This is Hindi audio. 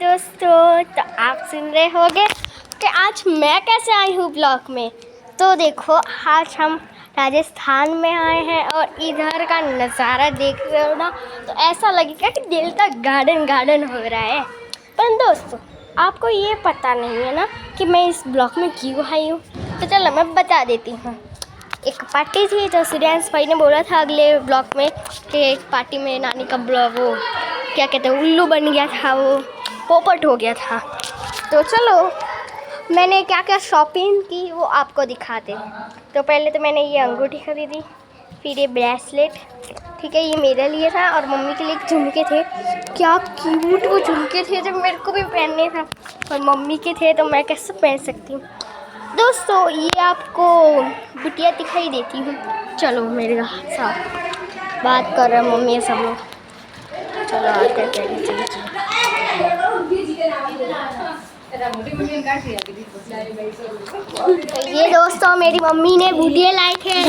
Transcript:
दोस्तों, तो आप सुन रहे होंगे कि आज मैं कैसे आई हूँ ब्लॉग में। तो देखो, आज हम राजस्थान में आए हैं और इधर का नज़ारा देख रहे हो ना, तो ऐसा लगेगा कि दिल तक गार्डन गार्डन हो रहा है। पर दोस्तों, आपको ये पता नहीं है ना कि मैं इस ब्लॉग में क्यों आई हूँ। तो चलो मैं बता देती हूँ। एक पार्टी थी तो सूर्यांश भाई ने बोला था अगले ब्लॉग में कि एक पार्टी में नानी का ब्लॉग, वो क्या कहते हैं, उल्लू बन गया था, वो पोपट हो गया था। तो चलो मैंने क्या क्या शॉपिंग की वो आपको दिखाते। तो पहले तो मैंने ये अंगूठी खरीदी, फिर ये ब्रेसलेट, ठीक है, ये मेरे लिए था और मम्मी के लिए झुमके थे। क्या क्यूट वो झुमके थे, जब मेरे को भी पहनने था और मम्मी के थे तो मैं कैसे पहन सकती हूँ। दोस्तों, ये आपको बिटिया दिखाई देती हूँ। चलो मेरे साथ बात कर रहे हैं मम्मी सब लोग। चलो आते हैं। ये दोस्तों, मेरी मम्मी ने बुटिया लाए थे।